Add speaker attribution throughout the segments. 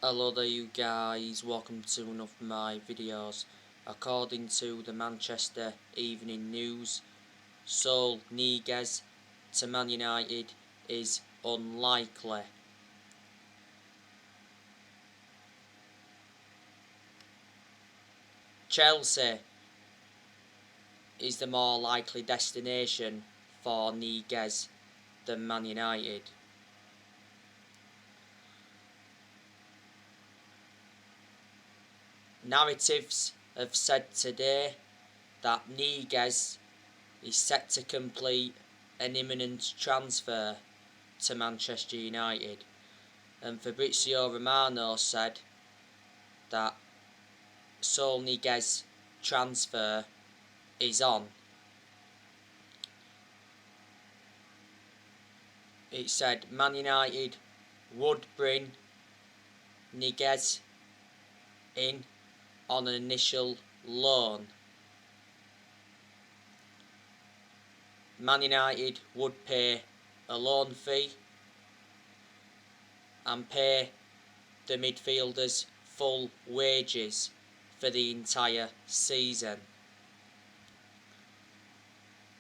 Speaker 1: Hello there you guys, welcome to one of my videos. According to the Manchester Evening News, Saul Niguez to Man United is unlikely. Chelsea is the more likely destination for Niguez than Man United. Narratives have said today that Niguez is set to complete an imminent transfer to Manchester United, and Fabrizio Romano said that Saul Niguez transfer is on. It said Man United would bring Niguez in on an initial loan. Man United would pay a loan fee and pay the midfielders full wages for the entire season.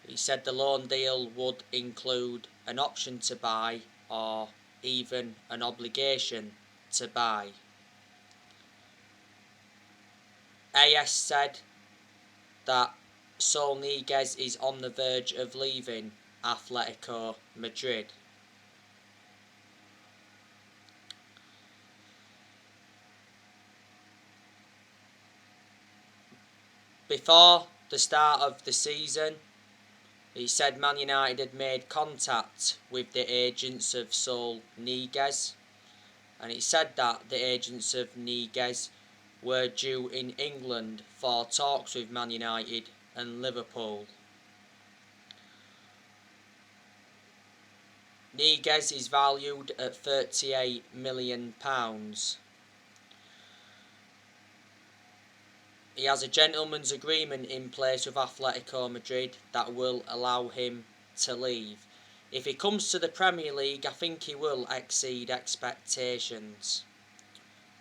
Speaker 1: He said the loan deal would include an option to buy or even an obligation to buy. AS said that Saul Niguez is on the verge of leaving Atletico Madrid. Before the start of the season, he said Man United had made contact with the agents of Saul Niguez, and it said that the agents of Niguez were due in England for talks with Man United and Liverpool. Niguez is valued at £38 million. He has a gentleman's agreement in place with Atletico Madrid that will allow him to leave. If he comes to the Premier League, I think he will exceed expectations.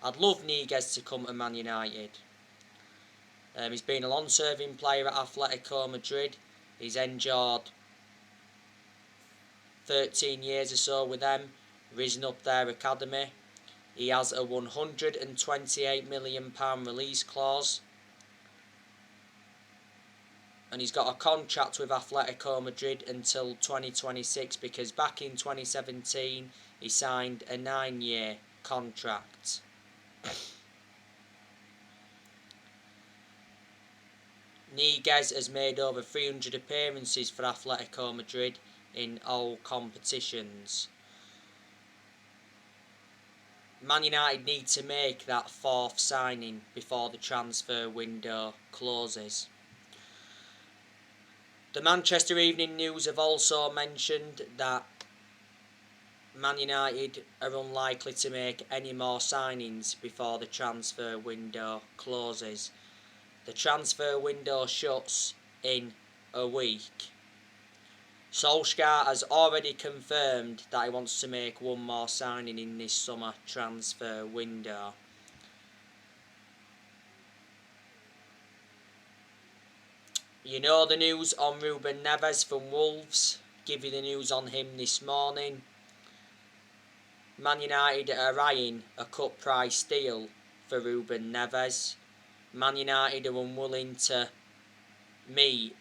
Speaker 1: I'd love Niguez to come to Man United. He's been a long-serving player at Atletico Madrid. He's endured 13 years or so with them, risen up their academy. He has a £128 million release clause, and he's got a contract with Atletico Madrid until 2026, because back in 2017 he signed a 9-year contract. Niguez has made over 300 appearances for Atletico Madrid in all competitions. Man United need to make that fourth signing before the transfer window closes. The Manchester Evening News have also mentioned that Man United are unlikely to make any more signings before the transfer window closes. The transfer window shuts in a week. Solskjaer has already confirmed that he wants to make one more signing in this summer transfer window. You know the news on Ruben Neves from Wolves. Give you the news on him this morning. Man United are eyeing a cut price deal for Ruben Neves. Man United are unwilling to meet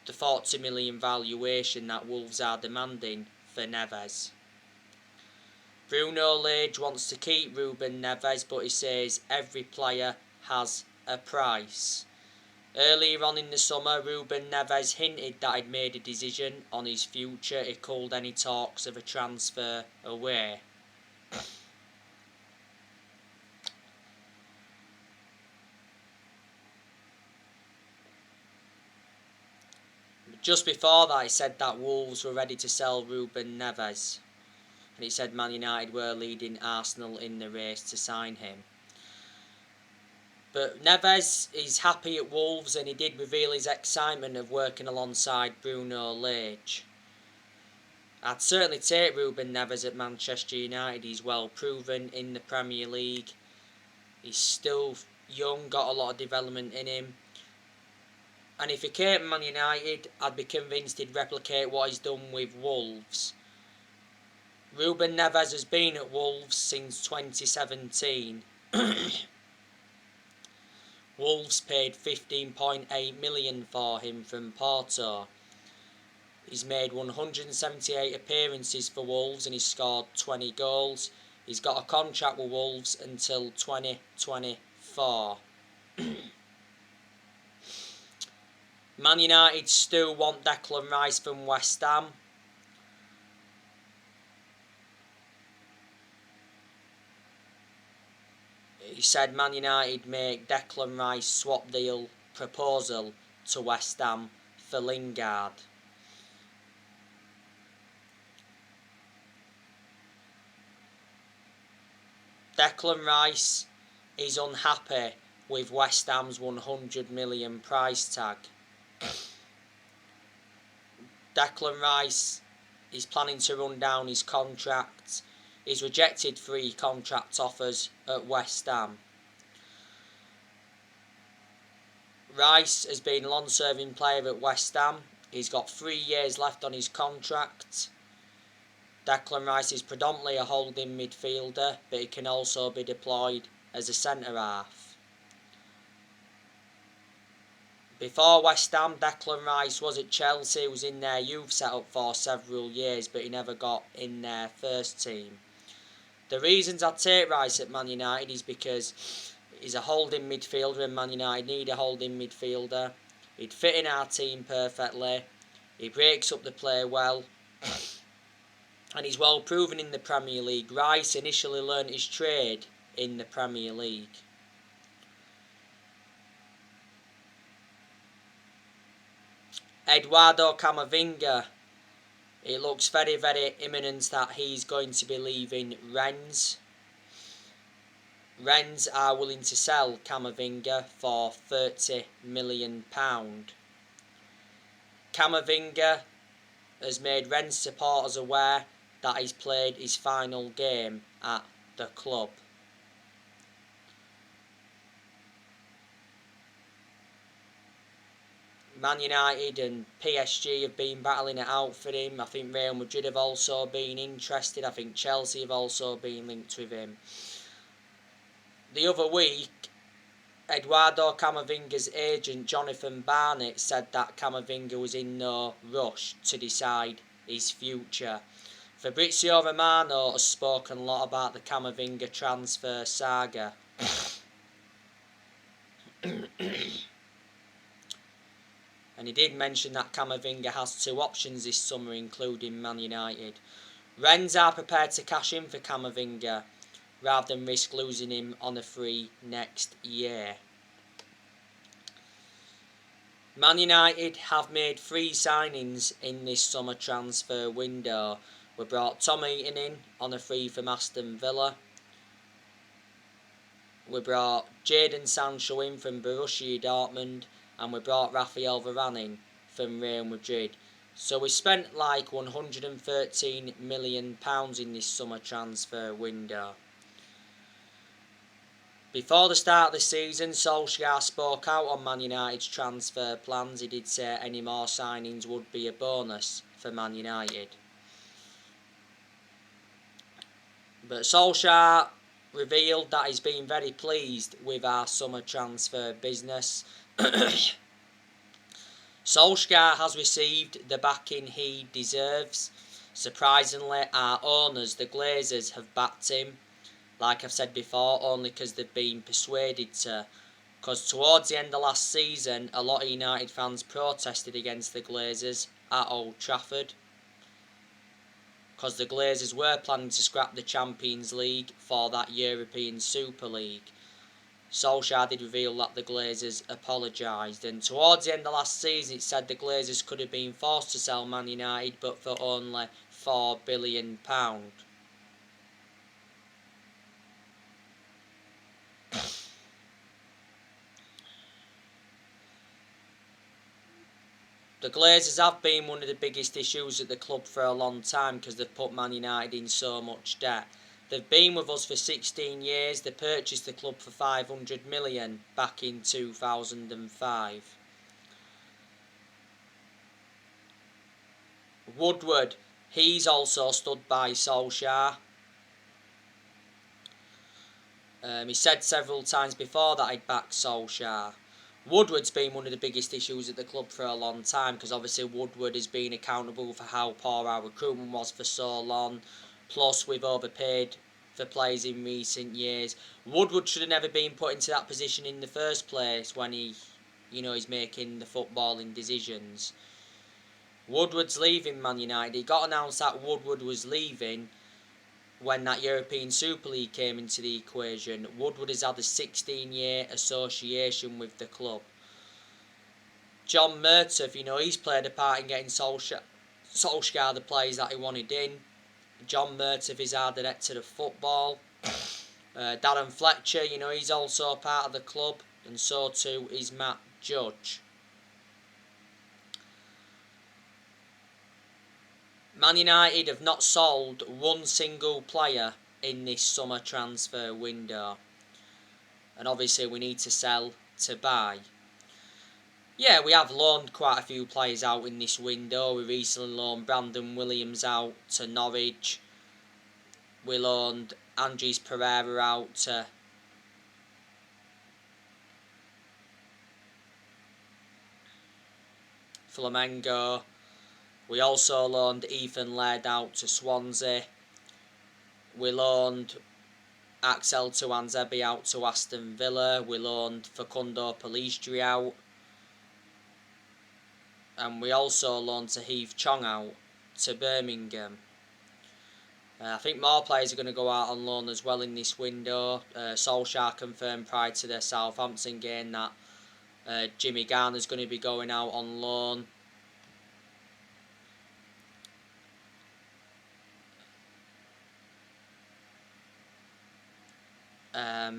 Speaker 1: the 40 million valuation that Wolves are demanding for Neves. Bruno Lage wants to keep Ruben Neves, but he says every player has a price. Earlier on in the summer, Ruben Neves hinted that he'd made a decision on his future. He called any talks of a transfer away. Just before that, he said that Wolves were ready to sell Ruben Neves, and he said Man United were leading Arsenal in the race to sign him. But Neves is happy at Wolves, and he did reveal his excitement of working alongside Bruno Lage. I'd certainly take Ruben Neves at Manchester United. He's well proven in the Premier League. He's still young, got a lot of development in him. And if he came to Man United, I'd be convinced he'd replicate what he's done with Wolves. Ruben Neves has been at Wolves since 2017. Wolves paid 15.8 million for him from Porto. He's made 178 appearances for Wolves and he's scored 20 goals. He's got a contract with Wolves until 2024. Man United still want Declan Rice from West Ham. He said Man United make Declan Rice swap deal proposal to West Ham for Lingard. Declan Rice is unhappy with West Ham's 100 million price tag. Declan Rice is planning to run down his contract. He's rejected 3 contract offers at West Ham. Rice has been a long-serving player at West Ham. He's got 3 years left on his contract. Declan Rice is predominantly a holding midfielder, but he can also be deployed as a centre-half. Before West Ham, Declan Rice was at Chelsea. He was in their youth setup for several years, but he never got in their first team. The reasons I'd take Rice at Man United is because he's a holding midfielder and Man United need a holding midfielder. He'd fit in our team perfectly. He breaks up the play well. And he's well proven in the Premier League. Rice initially learnt his trade in the Premier League. Eduardo Camavinga. It looks very, very imminent that he's going to be leaving Rennes. Rennes are willing to sell Camavinga for £30 million. Camavinga has made Rennes supporters aware that he's played his final game at the club. Man United and PSG have been battling it out for him. I think Real Madrid have also been interested. I think Chelsea have also been linked with him. The other week, Eduardo Camavinga's agent Jonathan Barnett said that Camavinga was in no rush to decide his future. Fabrizio Romano has spoken a lot about the Camavinga transfer saga. And he did mention that Camavinga has 2 options this summer, including Man United. Rennes are prepared to cash in for Camavinga rather than risk losing him on a free next year. Man United have made 3 signings in this summer transfer window. We brought Tom Eaton in on a free from Aston Villa. We brought Jadon Sancho in from Borussia Dortmund. And we brought Rafael Varane in from Real Madrid. So we spent like £113 million in this summer transfer window. Before the start of the season, Solskjaer spoke out on Man United's transfer plans. He did say any more signings would be a bonus for Man United. But Solskjaer revealed that he's been very pleased with our summer transfer business. Solskjaer has received the backing he deserves. Surprisingly, our owners, the Glazers, have backed him. Like I've said before, only because they've been persuaded to. Because towards the end of last season, a lot of United fans protested against the Glazers at Old Trafford. Because the Glazers were planning to scrap the Champions League for that European Super League. Solskjaer did reveal that the Glazers apologised, and towards the end of last season it said the Glazers could have been forced to sell Man United but for only £4 billion. The Glazers have been one of the biggest issues at the club for a long time because they've put Man United in so much debt. They've been with us for 16 years. They purchased the club for 500 million back in 2005. Woodward, he's also stood by Solskjaer. He said several times before that I'd back Solskjaer. Woodward's been one of the biggest issues at the club for a long time because obviously Woodward has been accountable for how poor our recruitment was for so long. Plus we've overpaid for players in recent years. Woodward should have never been put into that position in the first place when he's making the footballing decisions. Woodward's leaving Man United. It got announced that Woodward was leaving when that European Super League came into the equation. Woodward has had a 16-year association with the club. John Murtough, he's played a part in getting Solskjaer the players that he wanted in. John Murtough is our director of football. Darren Fletcher, he's also a part of the club, and so too is Matt Judge. Man United have not sold one single player in this summer transfer window. And obviously we need to sell to buy. Yeah, we have loaned quite a few players out in this window. We recently loaned Brandon Williams out to Norwich. We loaned Andres Pereira out to Flamengo. We also loaned Ethan Laird out to Swansea. We loaned Axel Tuanzebe out to Aston Villa. We loaned Facundo Pellistri out. And we also loaned Tahith Chong out to Birmingham. I think more players are going to go out on loan as well in this window. Solskjaer confirmed prior to the Southampton game that Jimmy Garner's going to be going out on loan.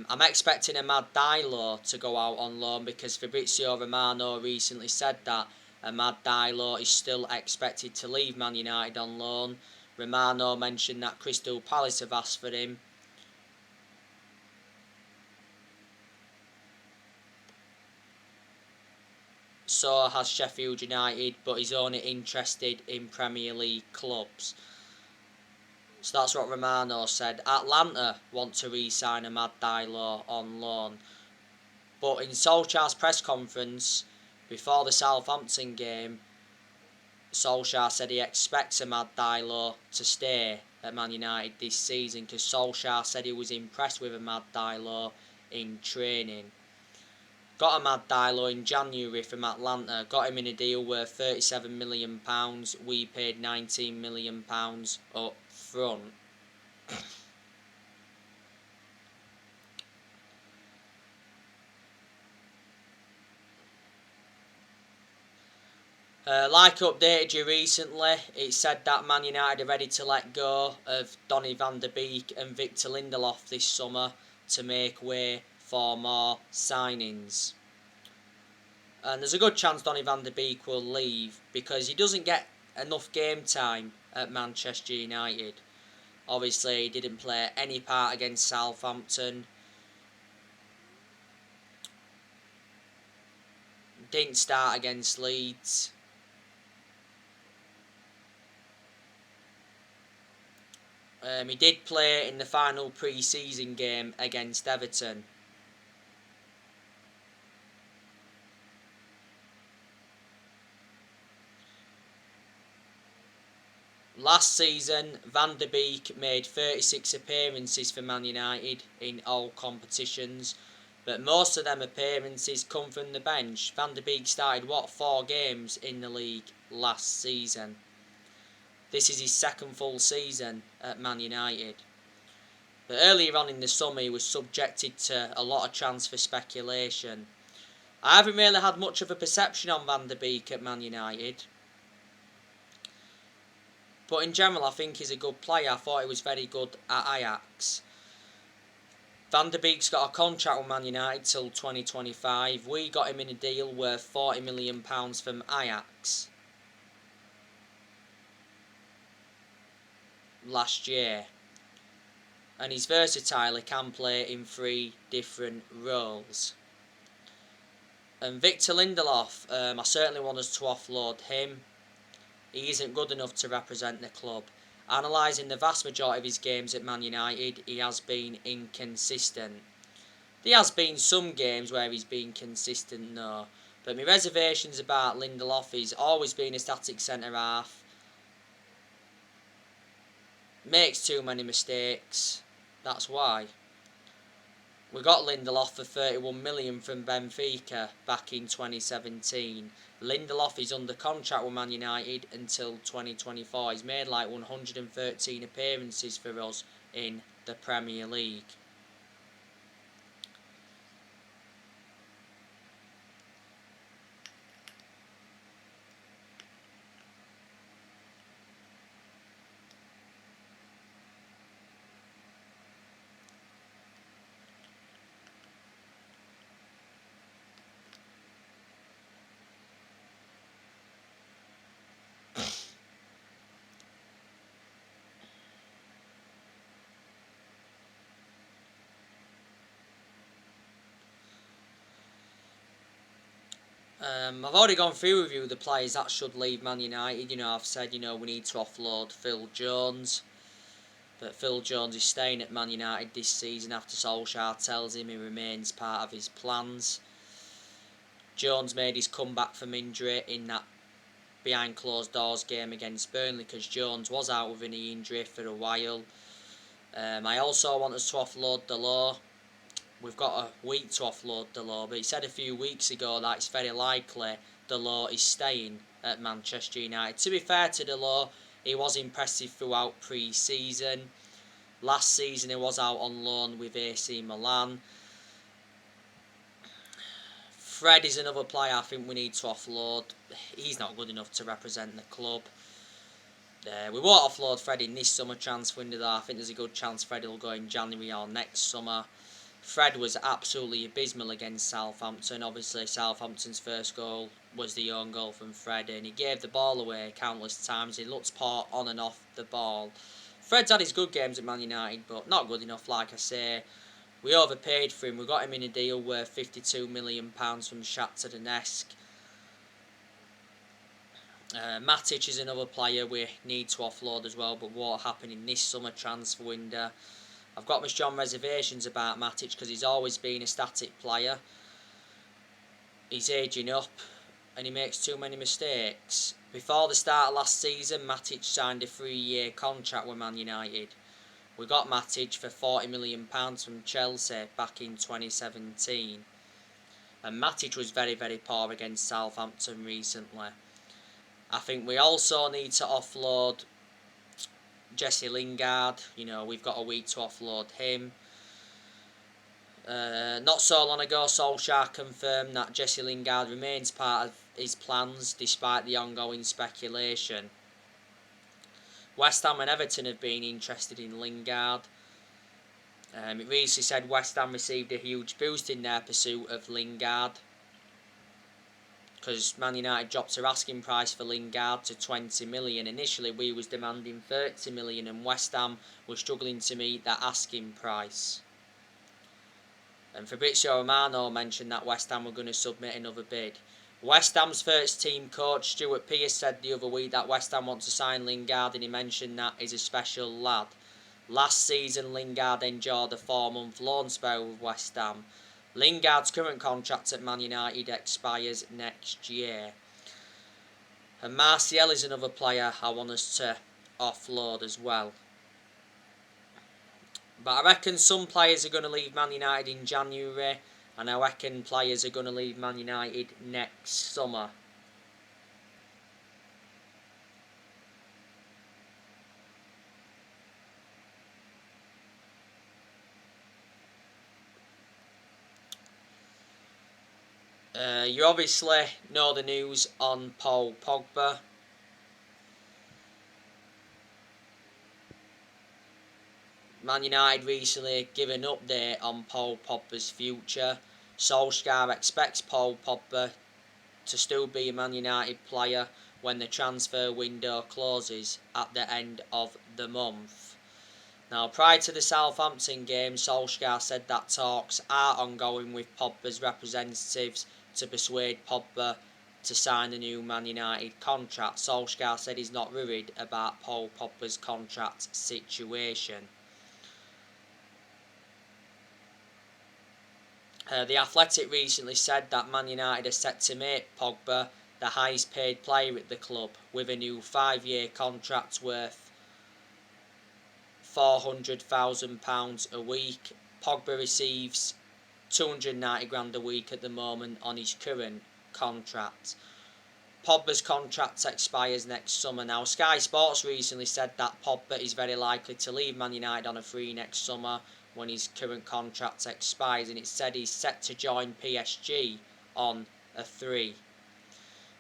Speaker 1: I'm expecting Amad Diallo to go out on loan because Fabrizio Romano recently said that Amad Diallo is still expected to leave Man United on loan. Romano mentioned that Crystal Palace have asked for him. So has Sheffield United, but he's only interested in Premier League clubs. So that's what Romano said. Atlanta want to re-sign Amad Diallo on loan. But in Solskjaer's press conference before the Southampton game, Solskjaer said he expects Amad Diallo to stay at Man United this season because Solskjaer said he was impressed with Amad Diallo in training. Got Amad Diallo in January from Atlanta, got him in a deal worth £37 million. We paid £19 million up front. Like I updated you recently, it said that Man United are ready to let go of Donny van der Beek and Victor Lindelof this summer to make way for more signings. And there's a good chance Donny van der Beek will leave because he doesn't get enough game time at Manchester United. Obviously, he didn't play any part against Southampton. Didn't start against Leeds. He did play in the final pre-season game against Everton. Last season, Van der Beek made 36 appearances for Man United in all competitions, but most of them appearances come from the bench. Van der Beek started 4 games in the league last season. This is his second full season at Man United. But earlier on in the summer he was subjected to a lot of transfer speculation. I haven't really had much of a perception on Van der Beek at Man United. But in general I think he's a good player. I thought he was very good at Ajax. Van der Beek's got a contract with Man United till 2025. We got him in a deal worth £40 million from Ajax. last year. And he's versatile, he can play in 3 different roles. And Victor Lindelof, I certainly want us to offload him. He isn't good enough to represent the club. Analysing the vast majority of his games at Man United, he has been inconsistent. There has been some games where he's been consistent, no. But my reservations about Lindelof, he's always been a static centre-half. Makes too many mistakes. That's why. We got Lindelof for 31 million from Benfica back in 2017. Lindelof is under contract with Man United until 2024. He's made like 113 appearances for us in the Premier League. I've already gone through with you the players that should leave Man United. I've said, we need to offload Phil Jones. But Phil Jones is staying at Man United this season after Solskjaer tells him he remains part of his plans. Jones made his comeback from injury in that behind closed doors game against Burnley because Jones was out with a knee injury for a while. I also want us to offload Delors. We've got a week to offload Delors, but he said a few weeks ago that it's very likely Delors is staying at Manchester United. To be fair to Delors, he was impressive throughout pre-season. Last season he was out on loan with AC Milan. Fred is another player I think we need to offload. He's not good enough to represent the club. We won't offload Fred in this summer transfer window though. I think there's a good chance Fred will go in January or next summer. Fred was absolutely abysmal against Southampton. Obviously, Southampton's first goal was the own goal from Fred, and he gave the ball away countless times. He looks poor on and off the ball. Fred's had his good games at Man United, but not good enough, like I say. We overpaid for him. We got him in a deal worth £52 million from Shakhtar Donetsk. Matic is another player we need to offload as well, but won't happen in this summer transfer window. I've got my strong reservations about Matic because he's always been a static player. He's ageing up and he makes too many mistakes. Before the start of last season, Matic signed a 3-year contract with Man United. We got Matic for £40 million from Chelsea back in 2017. And Matic was very, very poor against Southampton recently. I think we also need to offload Jesse Lingard. We've got a week to offload him. Not so long ago, Solskjaer confirmed that Jesse Lingard remains part of his plans despite the ongoing speculation. West Ham and Everton have been interested in Lingard. It recently said West Ham received a huge boost in their pursuit of Lingard because Man United dropped their asking price for Lingard to 20 million. Initially we was demanding 30 million and West Ham were struggling to meet that asking price. And Fabrizio Romano mentioned that West Ham were going to submit another bid. West Ham's first team coach Stuart Pearce said the other week that West Ham want to sign Lingard, and he mentioned that he's a special lad. Last season Lingard enjoyed a 4-month loan spell with West Ham. Lingard's current contract at Man United expires next year. And Martial is another player I want us to offload as well. But I reckon some players are going to leave Man United in January, and I reckon players are going to leave Man United next summer. You obviously know the news on Paul Pogba. Man United recently gave an update on Paul Pogba's future. Solskjaer expects Paul Pogba to still be a Man United player when the transfer window closes at the end of the month. Now, prior to the Southampton game, Solskjaer said that talks are ongoing with Pogba's representatives to persuade Pogba to sign the new Man United contract. Solskjaer said he's not worried about Paul Pogba's contract situation. The Athletic recently said that Man United are set to make Pogba the highest paid player at the club with a new 5-year contract worth £400,000 a week. Pogba receives $290,000 a week at the moment on his current contract. Pogba's contract expires next summer. Now, Sky Sports recently said that Pogba is very likely to leave Man United on a free next summer when his current contract expires, and it said he's set to join PSG on a 3.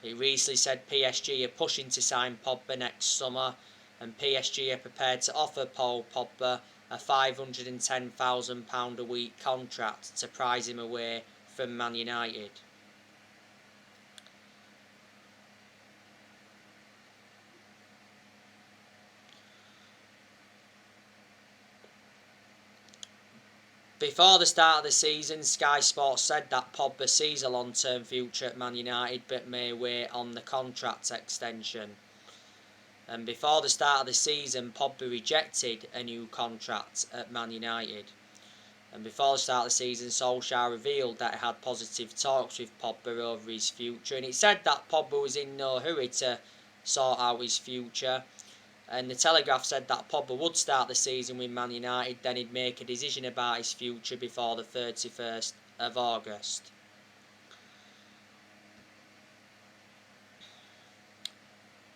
Speaker 1: It recently said PSG are pushing to sign Pogba next summer, and PSG are prepared to offer Paul Pogba a £510,000 a week contract to prize him away from Man United. Before the start of the season, Sky Sports said that Pogba sees a long-term future at Man United but may wait on the contract extension. And before the start of the season, Pogba rejected a new contract at Man United. And before the start of the season, Solskjaer revealed that he had positive talks with Pogba over his future. And it said that Pogba was in no hurry to sort out his future. And the Telegraph said that Pogba would start the season with Man United, then he'd make a decision about his future before the 31st of August.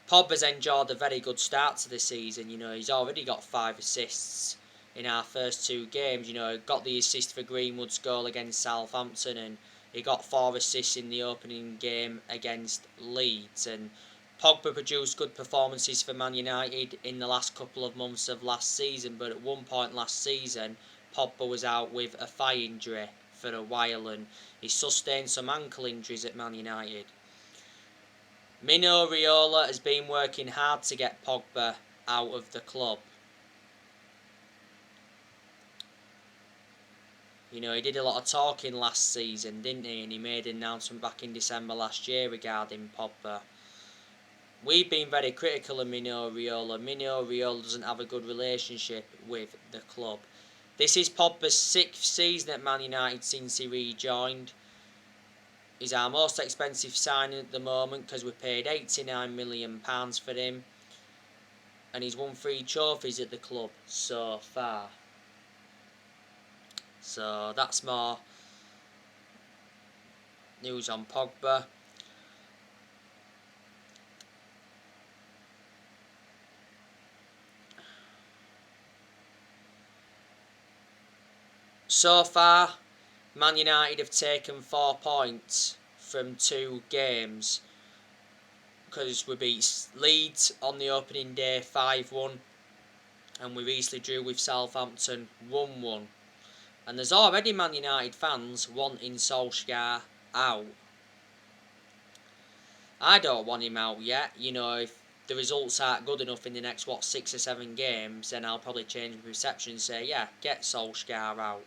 Speaker 1: Pogba's enjoyed a very good start to the season. You know, he's already got 5 assists in our first 2 games. You know, he got the assist for Greenwood's goal against Southampton, and he got 4 assists in the opening game against Leeds. And Pogba produced good performances for Man United in the last couple of months of last season, but at one point last season, Pogba was out with a thigh injury for a while, and he sustained some ankle injuries at Man United. Mino Raiola has been working hard to get Pogba out of the club. You know, he did a lot of talking last season, didn't he? And he made an announcement back in December last year regarding Pogba. We've been very critical of Mino Raiola. Mino Raiola doesn't have a good relationship with the club. This is Pogba's 6th season at Man United since he rejoined. He's our most expensive signing at the moment because we paid £89 million for him. And he's won 3 trophies at the club so far. So that's more news on Pogba. So far, Man United have taken 4 points from 2 games because we beat Leeds on the opening day 5-1, and we recently drew with Southampton 1-1. And there's already Man United fans wanting Solskjaer out. I don't want him out yet. You know, if the results aren't good enough in the next 6 or 7 games, then I'll probably change my perception and say, yeah, get Solskjaer out.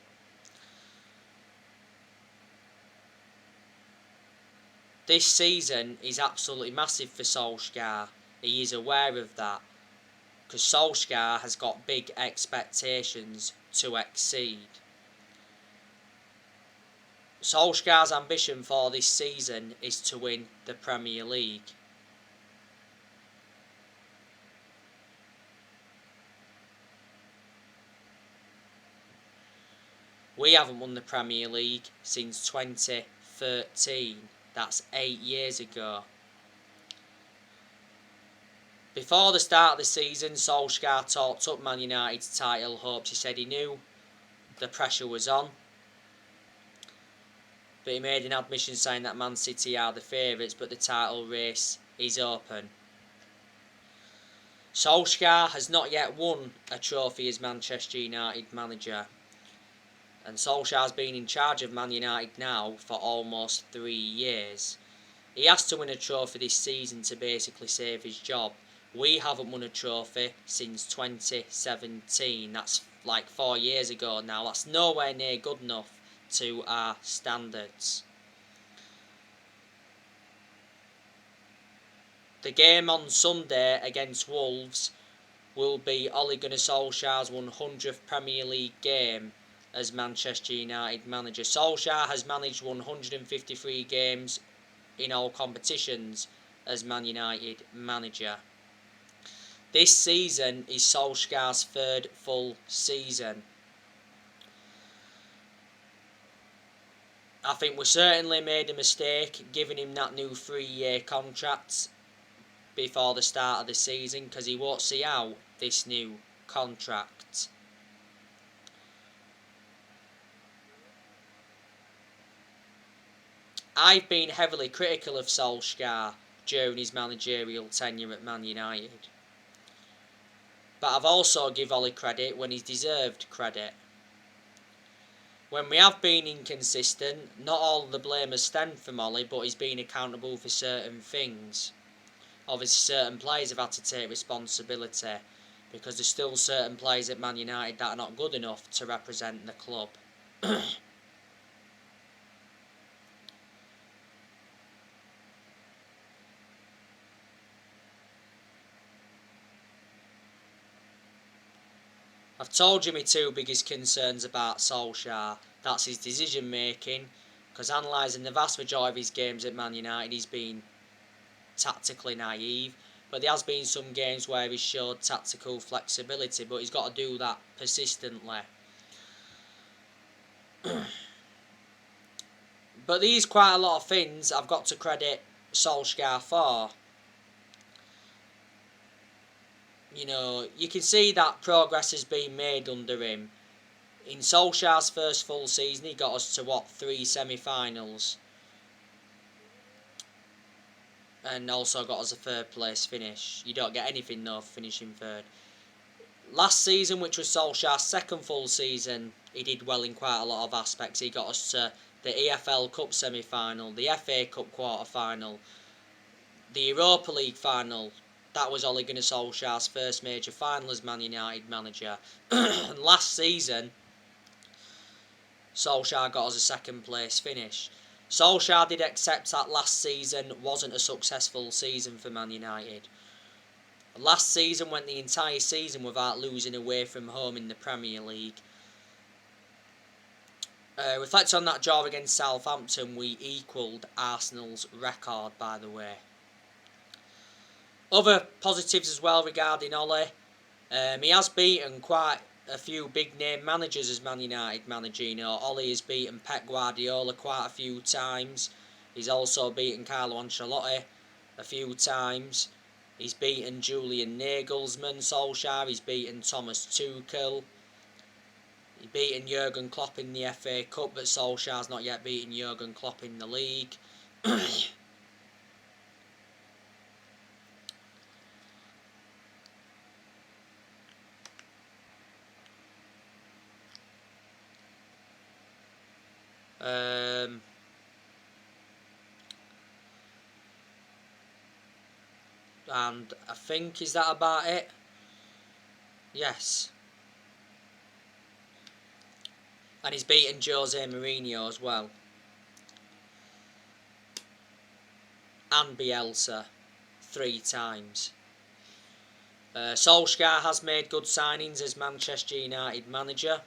Speaker 1: This season is absolutely massive for Solskjaer. He is aware of that, because Solskjaer has got big expectations to exceed. Solskjaer's ambition for this season is to win the Premier League. We haven't won the Premier League since 2013. That's 8 years ago. Before the start of the season, Solskjaer talked up Man United's title hopes. He said he knew the pressure was on, but he made an admission saying that Man City are the favourites, but the title race is open. Solskjaer has not yet won a trophy as Manchester United manager, and Solskjaer's been in charge of Man United now for almost 3 years. He has to win a trophy this season to basically save his job. We haven't won a trophy since 2017. That's like 4 years ago now. That's nowhere near good enough to our standards. The game on Sunday against Wolves will be Ole Gunnar Solskjaer's 100th Premier League game as Manchester United manager. Solskjaer has managed 153 games in all competitions as Man United manager. This season is Solskjaer's third full season. I think we certainly made a mistake giving him that new 3-year contract before the start of the season, because he won't see out this new contract. I've been heavily critical of Solskjaer during his managerial tenure at Man United, but I've also given Ole credit when he's deserved credit. When we have been inconsistent, not all the blame has stemmed from Ole, but he's been accountable for certain things. Obviously certain players have had to take responsibility, because there's still certain players at Man United that are not good enough to represent the club. I've told you my two biggest concerns about Solskjaer. That's his decision making, because analysing the vast majority of his games at Man United, he's been tactically naive. But there has been some games where he's showed tactical flexibility, but he's got to do that persistently. But these quite a lot of things I've got to credit Solskjaer for. You know, you can see that progress has been made under him. In Solskjaer's first full season, he got us to 3 semi-finals, and also got us a third place finish. You don't get anything though finishing third. Last season, which was Solskjaer's second full season, he did well in quite a lot of aspects. He got us to the EFL Cup semi-final, the FA Cup quarter-final, the Europa League final. That was Ole Gunnar Solskjaer's first major final as Man United manager. And last season, Solskjaer got us a second place finish. Solskjaer did accept that last season wasn't a successful season for Man United. Last season went the entire season without losing away from home in the Premier League. Reflect on that draw against Southampton, we equalled Arsenal's record, by the way. Other positives as well regarding Ole. He has beaten quite a few big name managers as Man United manager. You know, Ole has beaten Pep Guardiola quite a few times. He's also beaten Carlo Ancelotti a few times. He's beaten Julian Nagelsmann, Solskjaer. He's beaten Thomas Tuchel. He's beaten Jurgen Klopp in the FA Cup, but Solskjaer's not yet beaten Jurgen Klopp in the league. And I think, is that about it? Yes. And he's beaten Jose Mourinho as well. And Bielsa 3 times. Solskjaer has made good signings as Manchester United manager.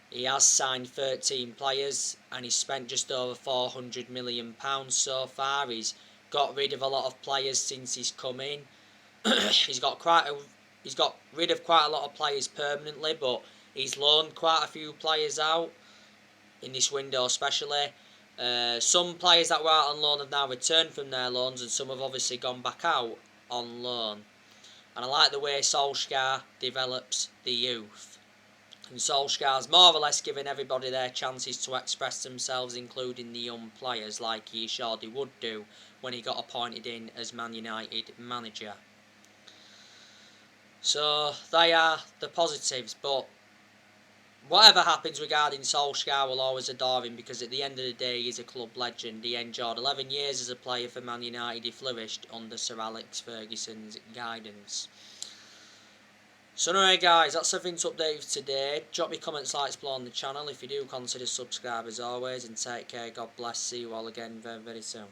Speaker 1: He has signed 13 players and he's spent just over £400 million so far. He's got rid of a lot of players since he's come in. He's got rid of quite a lot of players permanently, but he's loaned quite a few players out in this window especially. Some players that were out on loan have now returned from their loans, and some have obviously gone back out on loan. And I like the way Solskjaer develops the youth. And Solskjaer's more or less giving everybody their chances to express themselves, including the young players, like he surely would do when he got appointed in as Man United manager. So they are the positives, but whatever happens regarding Solskjaer, we'll always adore him because at the end of the day, he's a club legend. He endured 11 years as a player for Man United. He flourished under Sir Alex Ferguson's guidance. So anyway guys, that's everything to update for today. Drop me comments, like, explore on the channel. If you do, consider subscribe as always, and take care. God bless. See you all again very, very soon.